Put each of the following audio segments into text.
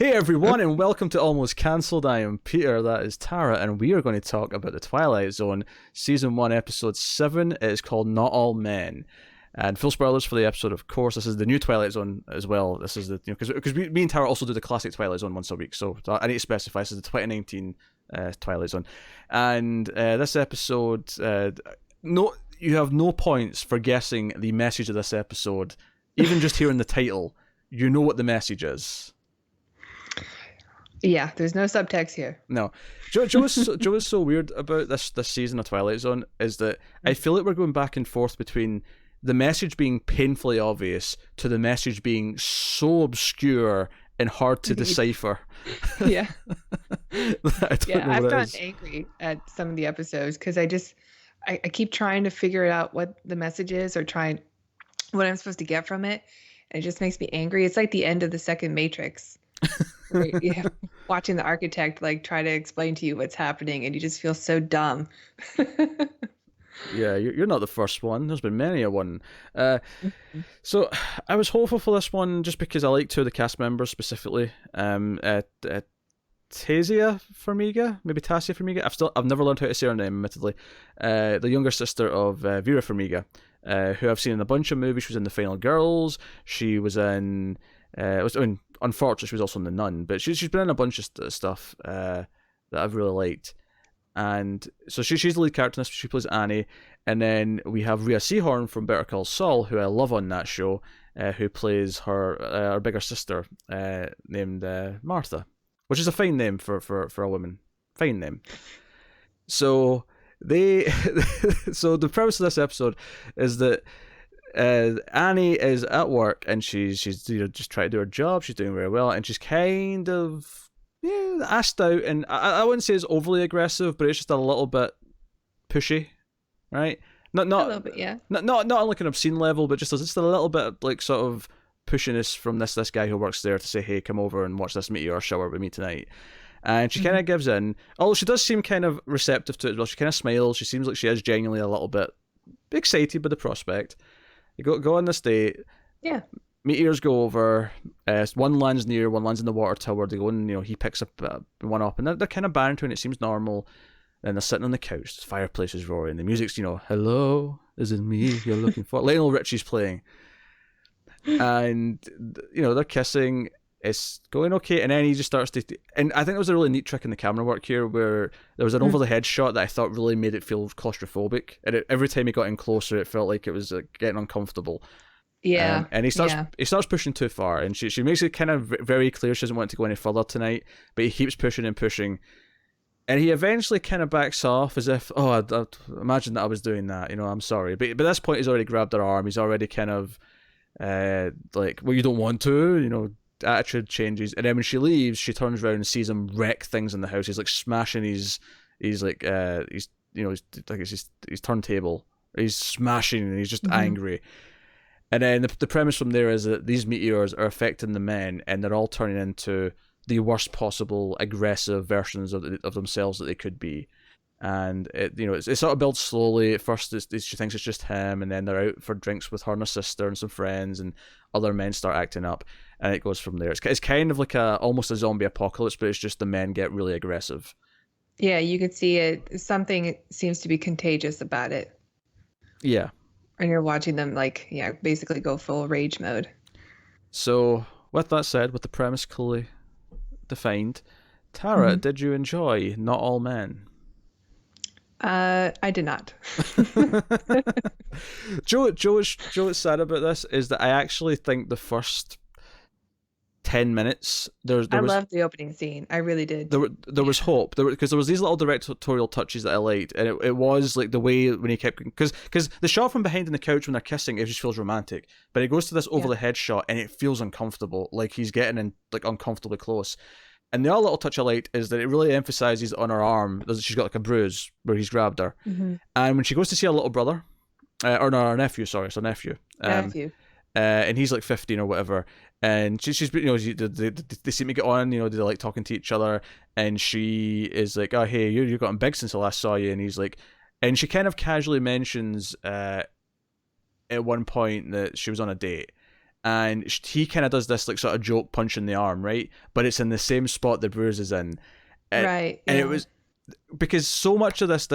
Hey everyone, and welcome to Almost Cancelled. I am Peter, that is Tara, and we are going to talk about the Twilight Zone, Season 1, Episode 7. It is called Not All Men. And full spoilers for the episode, of course. This is the new Twilight Zone as well. This is the, because me and Tara also do the classic Twilight Zone once a week, so I need to specify this is the 2019 Twilight Zone. And this episode, you have no points for guessing the message of this episode. Even just hearing the title, you know what the message is. Yeah, there's no subtext here. No. Joe is so weird about this season of Twilight Zone is that I feel like we're going back and forth between the message being painfully obvious to the message being so obscure and hard to decipher. Yeah. I've gotten angry at some of the episodes because I keep trying to figure out what the message is or what I'm supposed to get from it. And it just makes me angry. It's like the end of the second Matrix. Watching the architect try to explain to you what's happening and you just feel so dumb. Yeah, you're not the first one. There's been many a one. So I was hopeful for this one just because I like two of the cast members specifically. Tasia Farmiga, maybe Tasia Farmiga. I've never learned how to say her name, admittedly. The younger sister of Vera Farmiga, who I've seen in a bunch of movies. She was in The Final Girls. She was in. Unfortunately, she was also in The Nun, but she's been in a bunch of stuff that I've really liked. And so she's the lead character in this. She plays Annie. And then we have Rhea Seehorn from Better Call Saul, who I love on that show, who plays her bigger sister named Martha, which is a fine name for a woman. Fine name. So so the premise of this episode is that Annie is at work and she's just trying to do her job. She's doing very well, and she's kind of asked out, and I wouldn't say it's overly aggressive, but it's just a little bit pushy, right? Not a little bit, yeah. Not on like an obscene level, but just a little bit like sort of pushiness from this guy who works there to say, hey, come over and watch this meteor shower with me tonight. And she kind of gives in, although she does seem kind of receptive to it as well. She kind of smiles. She seems like she is genuinely a little bit excited by the prospect. You go on this date. Yeah. Meteors go over. One lands near, one lands in the water tower. They go and he picks up one up, and they're kind of bantering. It seems normal. Then they're sitting on the couch. The fireplace is roaring. The music's hello, is it me you're looking for? Lionel Richie's playing, and they're kissing. It's going okay, and then he just starts to. And I think there was a really neat trick in the camera work here, where there was an over the head shot that I thought really made it feel claustrophobic. And every time he got in closer, it felt like it was getting uncomfortable. Yeah. And he starts pushing too far, and she makes it kind of very clear she doesn't want to go any further tonight. But he keeps pushing and pushing, and he eventually kind of backs off as if, I imagine that I was doing that. I'm sorry. But by this point, he's already grabbed her arm. He's already kind of like, well, you don't want to, attitude changes. And then when she leaves, she turns around and sees him wreck things in the house. He's like smashing his turntable. He's smashing, and he's just angry. And then the premise from there is that these meteors are affecting the men, and they're all turning into the worst possible aggressive versions of themselves that they could be. And it sort of builds slowly. At first, she thinks it's just him, and then they're out for drinks with her and her sister and some friends, and other men start acting up, and it goes from there. It's kind of like almost a zombie apocalypse, but it's just the men get really aggressive. Yeah, you could see it. Something seems to be contagious about it. Yeah. And you're watching them basically go full rage mode. So, with that said, with the premise clearly defined, Tara, did you enjoy Not All Men? I did not. Joe is sad about this is that I actually think the first 10 minutes I loved the opening scene. I really did. There was hope because there was these little directorial touches that I liked, and it was like the way when he kept, because the shot from behind on the couch when they're kissing, it just feels romantic, but it goes to this over the head shot and it feels uncomfortable, like he's getting in like uncomfortably close. And the other little touch I liked is that it really emphasizes on her arm that she's got like a bruise where he's grabbed her. And when she goes to see her little brother, her nephew, sorry, it's her nephew. And he's like 15 or whatever. And she's they seem to get on, they like talking to each other. And she is like, oh, hey, you've gotten big since I last saw you. And he's like, and she kind of casually mentions at one point that she was on a date. and he kind of does this like sort of joke punch in the arm, right? But it's in the same spot the bruise is in, Right. and it Yeah. was because so much of this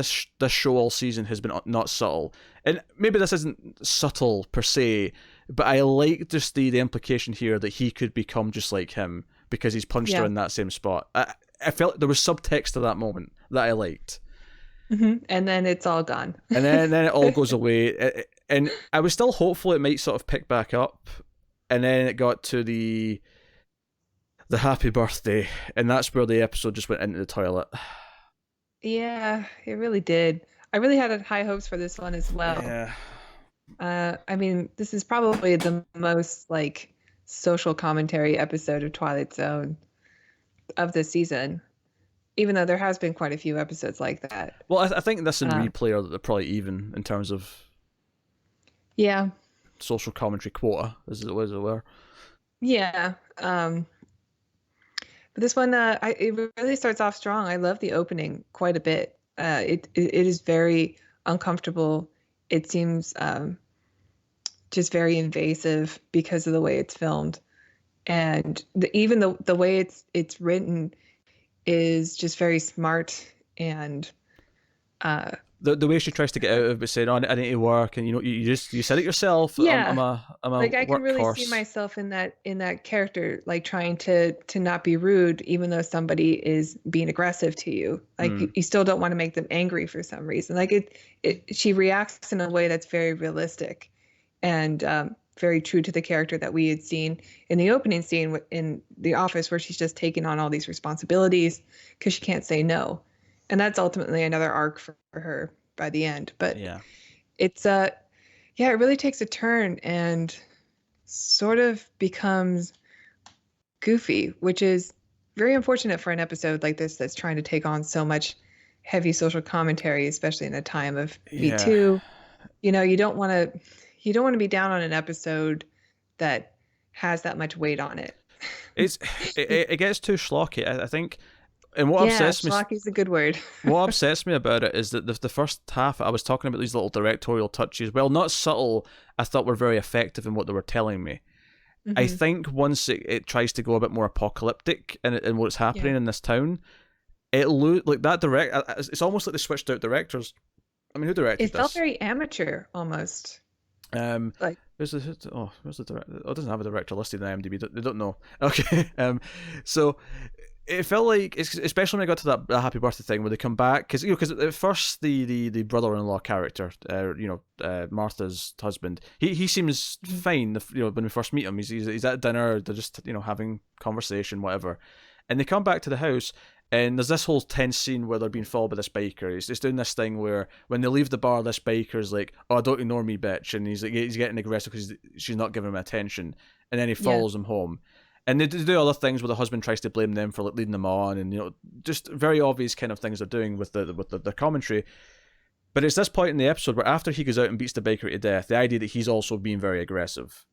show all season has been not subtle, and maybe this isn't subtle per se, but I like just the implication here that he could become just like him because he's punched her Yeah. in that same spot. I felt there was subtext to that moment that I liked, And then it's all gone. and then it all goes away, and I was still hopeful it might sort of pick back up, and then it got to the happy birthday, and that's where the episode just went into the toilet. Yeah, it really did. I really had high hopes for this one as well. Yeah. I mean, this is probably the most like social commentary episode of Twilight Zone of this season, even though there has been quite a few episodes like that. Well, I think this and Uh, Replay are they're probably even in terms of yeah, social commentary quota, as it were. yeah. But this one, it really starts off strong. I love the opening quite a bit. It is very uncomfortable. It seems just very invasive because of the way it's filmed, and even the way it's written is just very smart and uh, The way she tries to get out of it, by saying, "Oh, I need to work," and you said it yourself. I'm yeah. a Like I can really see workhorse. myself in that character, like trying to not be rude, even though somebody is being aggressive to you. Like Mm. you still don't want to make them angry for some reason. Like she reacts in a way that's very realistic and very true to the character that we had seen in the opening scene in the office, where she's just taking on all these responsibilities because she can't say no, and that's ultimately another arc for her by the end. But Yeah. it's yeah, it really takes a turn and sort of becomes goofy, which is very unfortunate for an episode like this that's trying to take on so much heavy social commentary, especially in a time of Me Yeah. Too. You know, you don't want to be down on an episode that has that much weight on it. It's it gets too schlocky. I think, and what Yeah, upsets me schlocky is a good word. what upsets me about it is that the first half I was talking about these little directorial touches. Well, not subtle. I thought were very effective in what they were telling me. I Hmm. think once it tries to go a bit more apocalyptic in what's Yeah, happening in this town, like that it's almost like they switched out directors. I mean, who directed it felt this? very amateur almost. Um, Like, where's the director? Oh, it doesn't have a director listed in IMDb. They don't know. Okay. So it felt like, especially when I got to that happy birthday thing where they come back, because at first the brother-in-law character, Martha's husband, he seems fine. When we first meet him, he's at dinner. They're just having conversation, whatever, and they come back to the house. And there's this whole tense scene where they're being followed by this biker. He's doing this thing where when they leave the bar, this biker's like, "Oh, don't ignore me, bitch," and he's getting aggressive because she's not giving him attention. And then he yeah, follows him home. And they do other things where the husband tries to blame them for like leading them on, and just very obvious kind of things they're doing with the commentary. But it's this point in the episode where after he goes out and beats the biker to death, the idea that he's also being very aggressive.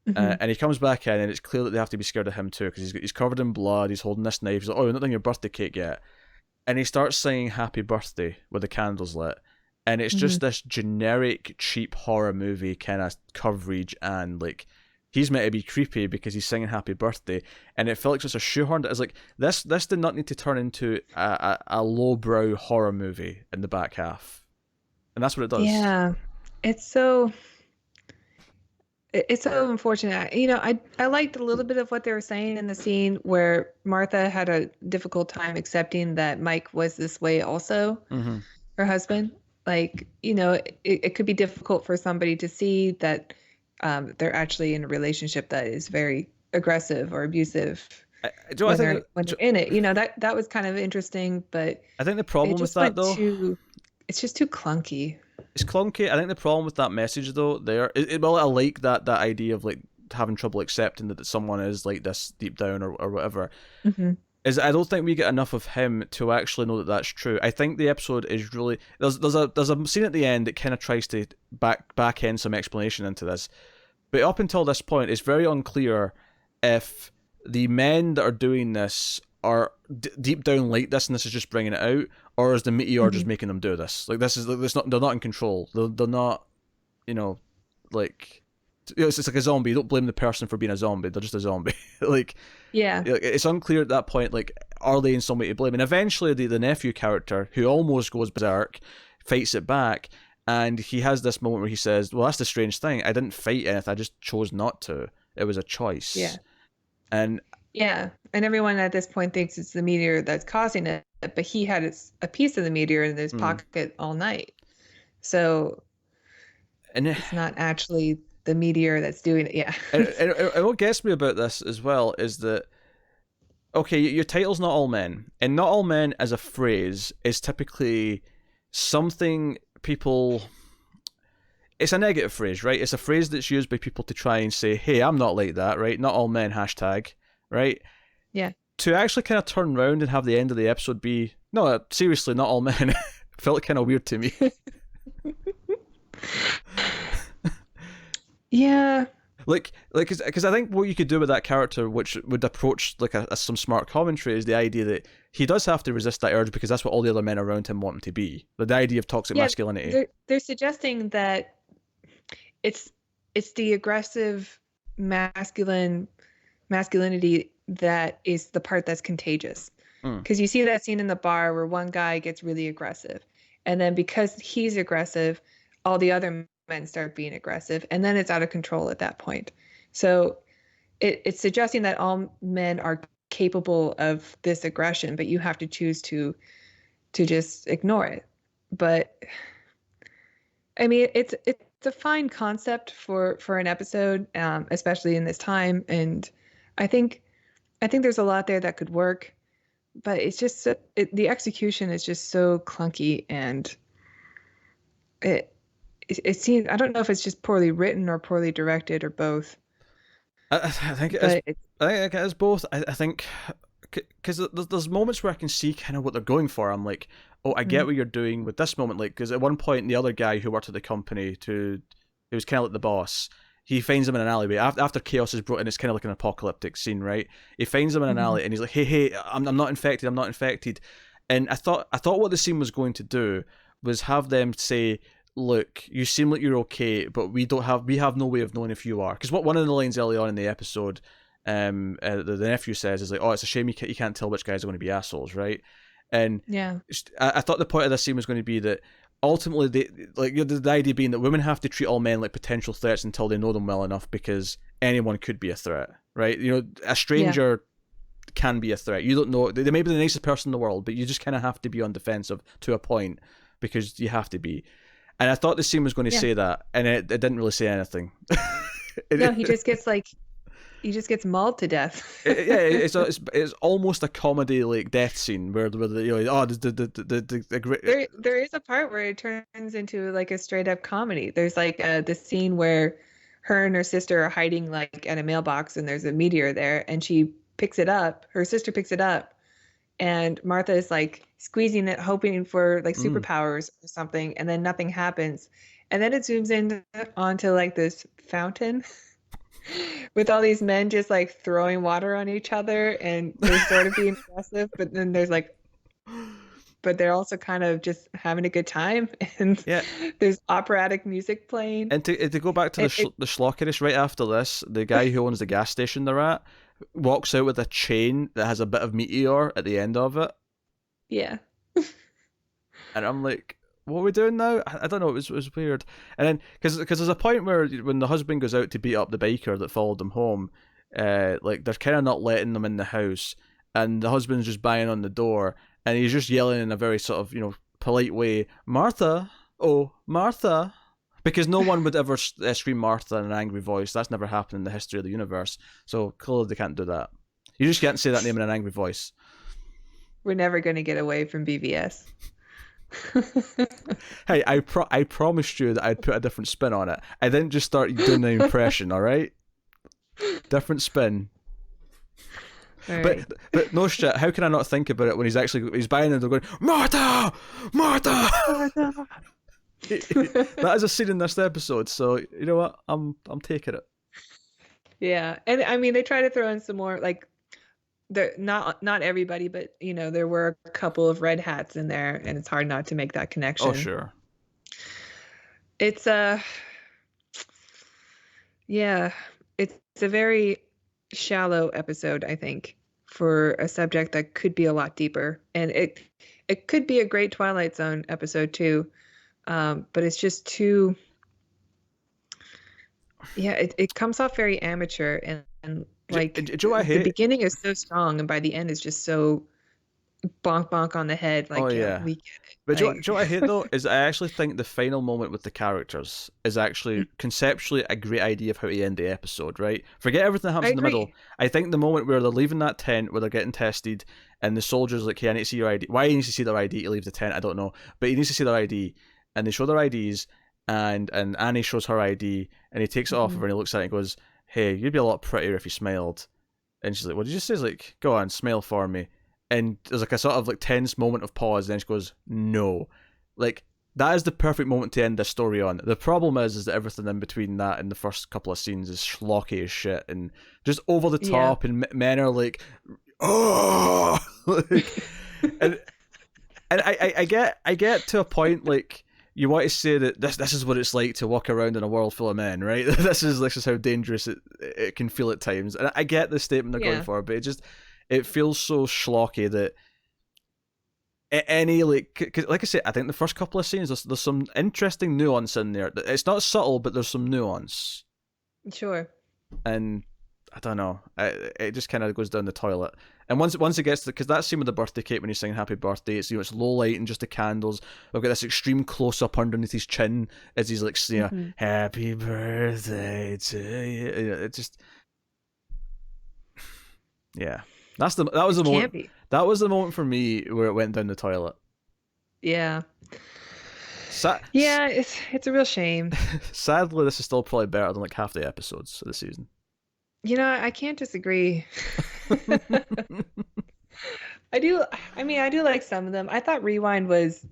hmm And he comes back in, and it's clear that they have to be scared of him too, because he's covered in blood. He's holding this knife. He's like, "Oh, you're not done your birthday cake yet," and he starts singing "Happy Birthday" with the candles lit, and it's hmm just this generic, cheap horror movie kind of coverage, and like he's meant to be creepy because he's singing "Happy Birthday," and it felt like just a shoehorned. It's like this did not need to turn into a lowbrow horror movie in the back half, and that's what it does. yeah. It's so it's so unfortunate. I liked a little bit of what they were saying in the scene where Martha had a difficult time accepting that Mike was this way also, Mm-hmm. her husband. Like, it could be difficult for somebody to see that they're actually in a relationship that is very aggressive or abusive I think when they're in it. That was kind of interesting, but I think the it problem with just that went though. it's just too clunky. It's clunky. I think the problem with that message, though, well, I like that idea of like having trouble accepting that someone is like this deep down or whatever. Hmm. Is I don't think we get enough of him to actually know that that's true. I think the episode is really there's a scene at the end that kind of tries to back end some explanation into this, but up until this point, it's very unclear if the men that are doing this are deep down like this, and this is just bringing it out, or is the meteor Hmm. just making them do this? Like this is not they're not in control. They're not, like it's like a zombie. You don't blame the person for being a zombie. They're just a zombie. Like, Yeah. it's unclear at that point. Like, are they in some way to blame? And eventually, the nephew character, who almost goes berserk, fights it back, and he has this moment where he says, "Well, that's the strange thing. I didn't fight anything. I just chose not to. It was a choice." Yeah. And Yeah, and everyone at this point thinks it's the meteor that's causing it, but he had a piece of the meteor in his pocket all night. So it's not actually the meteor that's doing it. Yeah. and what gets me about this as well is that, okay, your title's Not All Men, and Not All Men as a phrase is typically something people... It's a negative phrase, right? It's a phrase that's used by people to try and say, hey, I'm not like that, right? Not all men, hashtag, right? Yeah. To actually kind of turn around and have the end of the episode be, no, seriously, not all men, felt kind of weird to me. Yeah. Because I think what you could do with that character, which would approach like some smart commentary, is the idea that he does have to resist that urge because that's what all the other men around him want him to be. The idea of toxic masculinity. They're suggesting that it's the aggressive masculinity that is the part that's contagious. Because you see that scene in the bar where one guy gets really aggressive, and then because he's aggressive, all the other men start being aggressive, and then it's out of control at that point. So it's suggesting that all men are capable of this aggression, but you have to choose to just ignore it. But I mean, it's a fine concept for an episode, especially in this time, and I think there's a lot there that could work, but it's just the execution is just so clunky, and it seems, I don't know if it's just poorly written or poorly directed or both. I think it is both. I think because there's moments where I can see kind of what they're going for. I'm like, oh, I get what you're doing with this moment. Like, because at one point, the other guy who worked at the company, who was kind of like the boss, he finds him in an alleyway. After chaos is brought in, it's kind of like an apocalyptic scene, right? He finds him in an alley, and he's like, hey, I'm not infected. I'm not infected. And I thought what the scene was going to do was have them say, look, you seem like you're okay, but we have no way of knowing if you are. Because one of the lines early on in the episode, the nephew says is like, oh, it's a shame you can't tell which guys are going to be assholes, right? And yeah, I thought the point of this scene was going to be that ultimately, the idea being that women have to treat all men like potential threats until they know them well enough, because anyone could be a threat, right? You know, a stranger can be a threat. You don't know, they may be the nicest person in the world, but you just kind of have to be on defensive to a point, because you have to be. And I thought the scene was going to say that, and it didn't really say anything. No, he just gets mauled to death. It's almost a comedy like death scene where there is a part where it turns into like a straight up comedy. There's like this scene where her and her sister are hiding like at a mailbox, and there's a meteor there, and she picks it up. Her sister picks it up, and Martha is like squeezing it, hoping for like superpowers or something, and then nothing happens. And then it zooms in onto like this fountain with all these men just like throwing water on each other, and they're sort of being aggressive, but then but they're also kind of just having a good time, and there's operatic music playing. And to go back to the schlockerish, right after this, the guy who owns the gas station they're at walks out with a chain that has a bit of meteor at the end of it. Yeah. And I'm like, what are we doing now? I don't know, it was weird. And then, because there's a point where when the husband goes out to beat up the biker that followed them home, like they're kind of not letting them in the house, and the husband's just banging on the door, and he's just yelling in a very sort of, polite way, Martha, oh, Martha. Because no one would ever scream Martha in an angry voice. That's never happened in the history of the universe. So clearly they can't do that. You just can't say that name in an angry voice. We're never going to get away from BVS. Hey, I promised you that I'd put a different spin on it. I didn't just start doing an impression, all right? Different spin. Right. But no shit, how can I not think about it when he's buying and they're going, Martha! Martha! Martha! That is a scene in this episode, so you know what? I'm taking it. Yeah, and I mean they try to throw in some more, like, not everybody, but there were a couple of red hats in there, and it's hard not to make that connection. Oh sure. It's Yeah, it's a very shallow episode, I think, for a subject that could be a lot deeper. And it could be a great Twilight Zone episode too. But it's just too, yeah, it comes off very amateur and like Do you know what I the hate? beginning is so strong and by the end is just so bonk bonk on the head. Oh Like, yeah, yeah. we get But it. do you know what I hate though? Is I actually think the final moment with the characters is actually Like, conceptually a great idea of how to end the episode, right? Forget everything that I happens in the middle. agree. I think the moment where they're leaving that tent, where they're getting tested, and the soldier's like, hey, I need to see your ID. Why he needs to see their ID to leave the tent, I don't know. But he needs to see their ID, and they show their IDs, and Annie shows her ID, and he takes it off of Mhm. her, and he looks at it and goes, hey, you'd be a lot prettier if you smiled. And she's like, what did you say? He's like, go on, smile for me. And there's like a sort of like tense moment of pause, and then she goes, no. Like, that is the perfect moment to end this story on. The problem is that everything in between that and the first couple of scenes is schlocky as shit and just over the Yeah. top, and men are like, oh, like, and I get to a point like you want to say that this is what it's like to walk around in a world full of men, right? This is how dangerous it can feel at times, and I get the statement they're going Yeah. for, but it feels so schlocky that any like, cause like I said, I think the first couple of scenes there's some interesting nuance in there. It's not subtle, but there's some nuance, Sure. and I don't know, it just kind of goes down the toilet. And once it gets to, because that scene with the birthday cake when he's singing happy birthday, it's it's low light and just the candles. We've got this extreme close up underneath his chin as he's like, Hmm. happy birthday to you. It just, yeah, that was It the can't moment. be. That was the moment for me where it went down the toilet. Yeah. Sa- Yeah, it's a real shame. Sadly, this is still probably better than like half the episodes of the season. I can't disagree. I do. I mean, I do like some of them. I thought Rewind was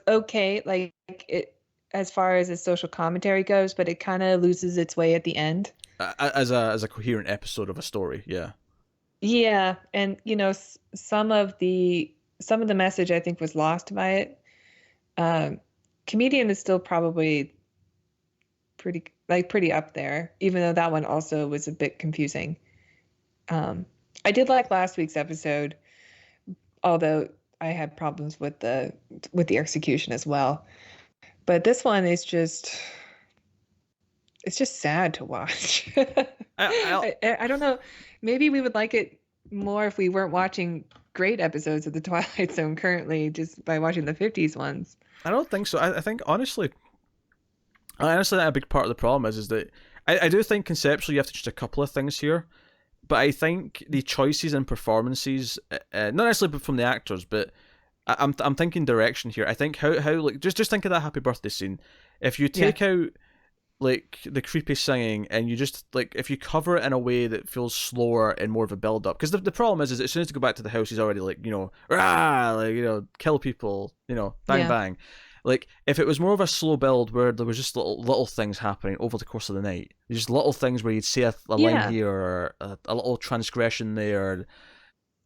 okay, like it as far as its social commentary goes, but it kind of loses its way at the end. As a coherent episode of a story, yeah. Yeah, and some of the message I think was lost by it. Um, Comedian is still probably pretty up there, even though that one also was a bit confusing. Um, I did like last week's episode, although I had problems with the execution as well. But this one is just it's just sad to watch. I I don't know. Maybe we would like it more if we weren't watching great episodes of the Twilight Zone currently, just by watching the 50s ones. I don't think so. I think honestly, that a big part of the problem is that I do think conceptually you have to just a couple of things here, but I think the choices and performances, not necessarily from the actors, but I'm thinking direction here. I think how like just think of that happy birthday scene. If you Yeah. take out like the creepy singing and you just like if you cover it in a way that feels slower and more of a build up, because the problem is as soon as you go back to the house he's already like rah, like kill people, bang Yeah. bang. Like if it was more of a slow build where there was just little things happening over the course of the night, just little things where you'd say a line Yeah. here or a little transgression there.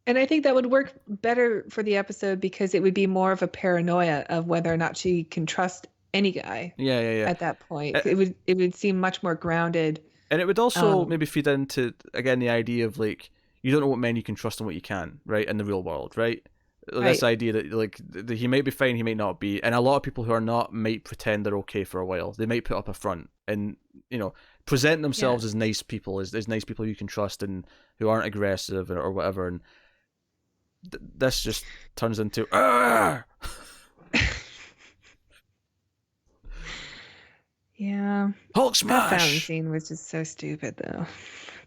And I think that would work better for the episode because it would be more of a paranoia of whether or not she can trust any guy Yeah, yeah, yeah. at that point. Uh, It would seem much more grounded. And it would also Um, maybe feed into again the idea of like you don't know what men you can trust and what you can, right, in the real world, right? This right. idea that like he might be fine, he might not be, and a lot of people who are not might pretend they're okay for a while. They might put up a front and present Yeah. themselves as nice people, as nice people you can trust and who aren't aggressive or whatever. And this just turns into Yeah. Hulk That fountain smash. scene was just so stupid though.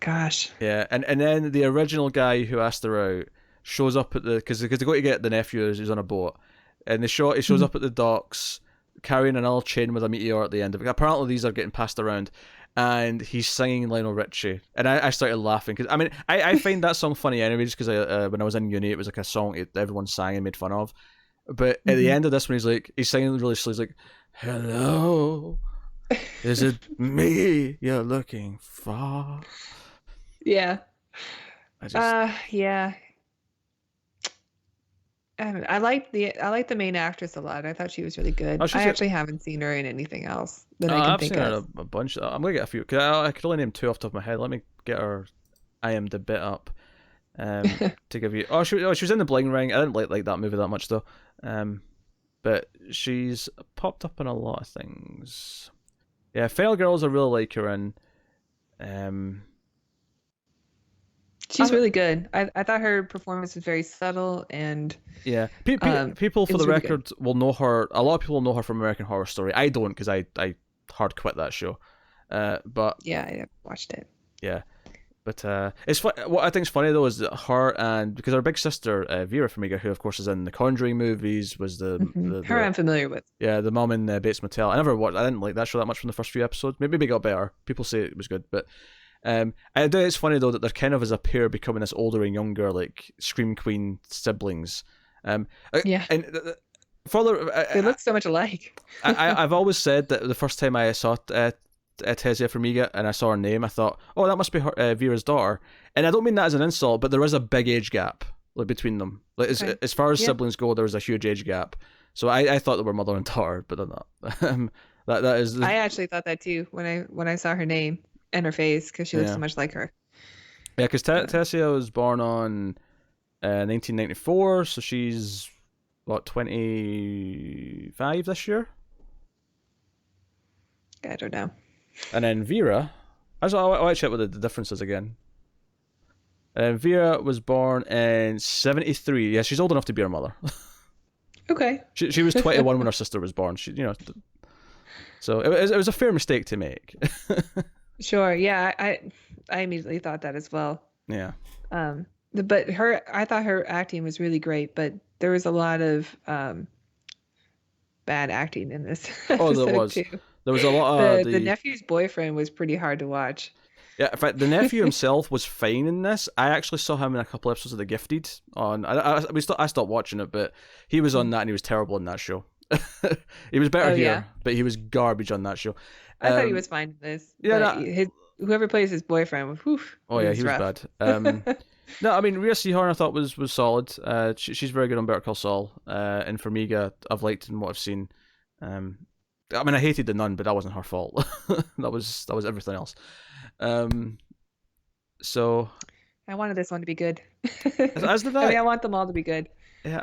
Gosh. Yeah, and then the original guy who asked her out shows up at the because they go to get the nephew who's on a boat, and he shows Mhm. up at the docks carrying an oil chain with a meteor at the end of it. Apparently these are getting passed around, and he's singing Lionel Richie, and I started laughing because I mean I find that song funny anyway just because when I was in uni it was like a song that everyone sang and made fun of, but at the Mhm. end of this one he's singing really slow. He's like, "Hello, is it me you're looking for?" Yeah. I just Yeah. I like the main actress a lot. I thought she was really Oh, good. I she's a, actually haven't seen her in anything else that I can I've think seen her in of. a bunch. I'm gonna get a few. Cause I could only name two off the top of my head. Let me get her IMDb up. To give you. She was in The Bling Ring. I didn't like that movie that much though. But she's popped up in a lot of things. Yeah, Fail Girls I really like her in. Um, She's I, really good. I thought her performance was very subtle and yeah, people it for the was really good. record will know her. A lot of people will know her from American Horror Story. I don't because I hard quit that show. But Yeah, I watched it. yeah, but it's what I think is funny though is that her and because her big sister Vera Farmiga, who of course is in the Conjuring movies, was Her I'm familiar with. yeah the mom in Bates Motel. I didn't like that show that much from the first few episodes. Maybe it got better. People say it was good, but I do. It's funny though that they're kind of as a pair becoming this older and younger like Scream Queen siblings. Yeah, And further, they look so much alike. I've always said that the first time I saw Tezia Farmiga and I saw her name, I thought, oh, that must be her, Vera's daughter. And I don't mean that as an insult, but there is a big age gap like between them. Like Okay. as far as Yeah. siblings go, there is a huge age gap. So I thought they were mother and daughter, but they're not. That is I actually thought that too when I saw her name and her face because she looks yeah so much like her. yeah because So, Tessia was born on 1994, so she's what 25 this year, I don't know. and then Vera. I'll check what the differences again. Vera was born in 73. Yeah, she's old enough to be her mother. Okay. She was 21 when her sister was born. So it was a fair mistake to make. Sure. Yeah, I immediately thought that as well. Yeah. But I thought her acting was really great, but there was a lot of bad acting in this Oh, there episode was. too. There was a lot of The nephew's boyfriend was pretty hard to watch. Yeah, in fact, the nephew himself was fine in this. I actually saw him in a couple episodes of The Gifted. I stopped watching it, but he was on that and he was terrible in that show. He was better Oh here, yeah, but he was garbage on that show. I thought he was fine in this, Yeah, but whoever plays his boyfriend, whew, oh it yeah, was he was rough. bad. No, I mean Rhea Seehorn I thought was solid. She's very good on Better Call Saul. And Formiga I've liked in what I've seen. I mean I hated the nun, but that wasn't her fault. that was everything else. So I wanted this one to be good. as did I mean, I want them all to be good. Yeah,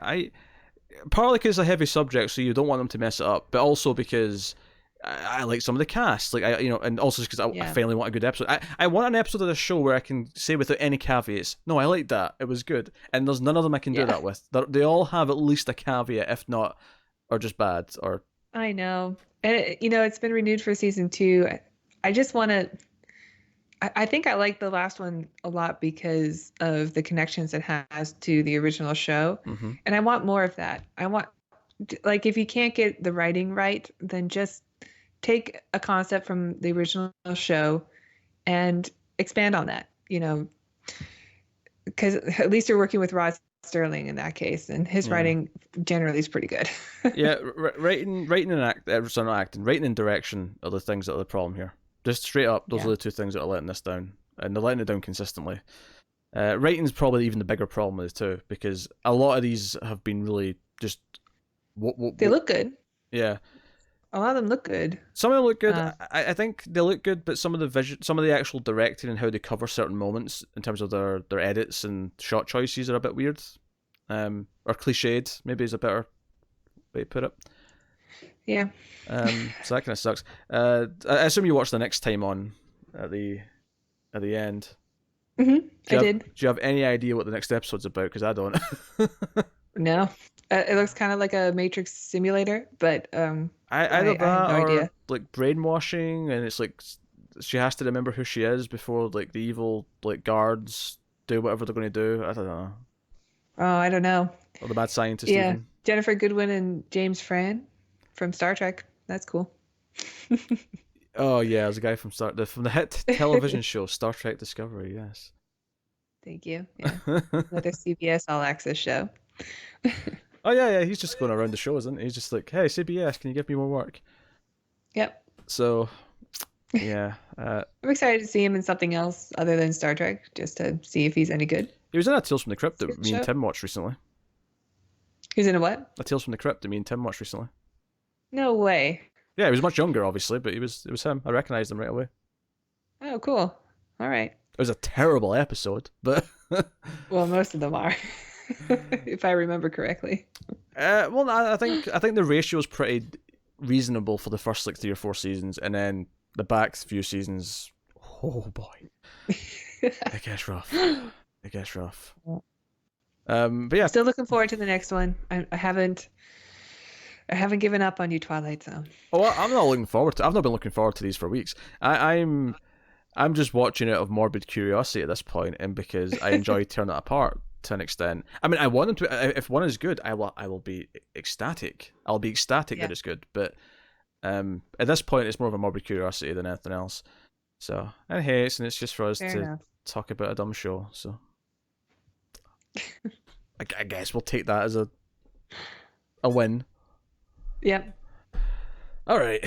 partly because it's a heavy subject, so you don't want them to mess it up, but also because I like some of the cast, like and also because I Yeah. finally want a good episode. I want an episode of the show where I can say without any caveats, no, I like that, it was good, and there's none of them I can do Yeah. that with. They all have at least a caveat, if not, or just bad, or I know. And it's been renewed for season 2. I just want to I think I like the last one a lot because of the connections it has to the original show. mhm. And I want more of that. I want like if you can't get the writing right, then just take a concept from the original show and expand on that, because at least you're working with Rod Sterling in that case, and his Yeah. writing generally is pretty good. Yeah, writing and not acting, writing and direction are the things that are the problem here. Just straight up, those Yeah. are the two things that are letting this down, and they're letting it down consistently. Writing's probably even the bigger problem of the two, because a lot of these have been really just They look good. yeah. A lot of them look good. Some of them look good. Uh, I think they look good, but some of the actual directing and how they cover certain moments in terms of their edits and shot choices are a bit weird, or cliched. Maybe is a better way to put it. Yeah. So that kind of sucks. I assume you watched the next time on at the end. I did. Do you have any idea what the next episode's about? Because I don't. No. It looks kind of like a Matrix simulator, but Either I have that no or idea. like brainwashing, and it's like she has to remember who she is before like the evil like guards do whatever they're going to do. I don't know. Oh, I don't know. Or the mad scientist Yeah. even. Jennifer Goodwin and James Fran from Star Trek. That's cool. Oh yeah, there's a guy from from the hit television show Star Trek Discovery. Yes. Thank you. Yeah. Another CBS All Access show. Oh yeah, he's just going around the show, isn't he? He's just like, hey CBS, can you give me more work? Yep. So, yeah. I'm excited to see him in something else other than Star Trek, just to see if he's any good. He was in that Tales from the Crypt that Good me and show. Tim watched recently. He's in a what? A Tales from the Crypt that me and Tim watched recently. No way. Yeah, he was much younger, obviously, but it was him. I recognised him right away. Oh, cool. All right. It was a terrible episode, but Well, most of them are, if I remember correctly. well, I think the ratio is pretty reasonable for the first like 3 or 4 seasons, and then the back few seasons, oh boy, it gets rough. It gets rough. But yeah, Still looking forward to the next one. I haven't given up on you, Twilight Zone. oh, I'm not looking forward to. I've not been looking forward to these for weeks. I'm just watching it of morbid curiosity at this point, and because I enjoy tearing it apart to an extent. I mean, I want them to. If one is good, I will be ecstatic. I'll be ecstatic that it's good. But at this point, it's more of a morbid curiosity than anything else. So, and hey, it's just for us to talk about a dumb show. So, I guess we'll take that as a win. Yep. All right.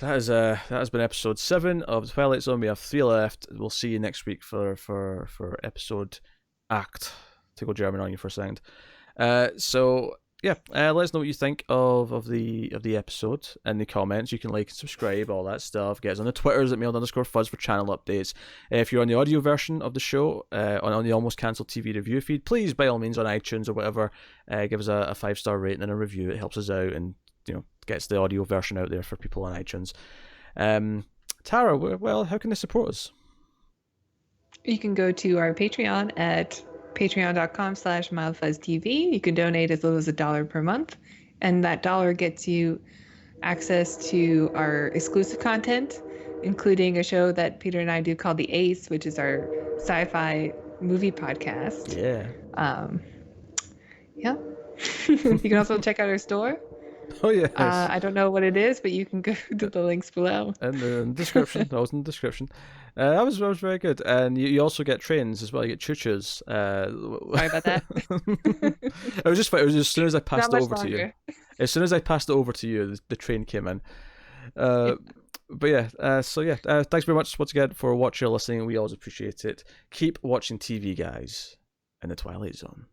That has been episode 7 of the Twilight Zone. We have 3 left. We'll see you next week for episode 8. To go German on you for a second. So yeah, let us know what you think of the episode in the comments. You can like and subscribe, all that stuff. Get us on the Twitters at @mailed_fuzz for channel updates. If you're on the audio version of the show, on the Almost Cancelled TV review feed, please by all means on iTunes or whatever, give us a 5-star rating and a review. It helps us out and gets the audio version out there for people on iTunes. Tara, well, how can they support us? You can go to our Patreon at patreon.com/mildfuzztv. You can donate as little as $1 per month, and that dollar gets you access to our exclusive content, including a show that Peter and I do called The Ace, which is our sci-fi movie podcast. Yeah. Yeah. You can also check out our store. Oh yeah. I don't know what it is, but you can go to the links below. In the description. That was in the description. That was very good. And you also get trains as well. You get choo-choos. Sorry about that. It was just funny. It was as soon as I passed it over longer. to you. As soon as I passed it over to you, the train came in. But yeah, thanks very much once again for watching or listening. We always appreciate it. Keep watching TV, guys, in the Twilight Zone.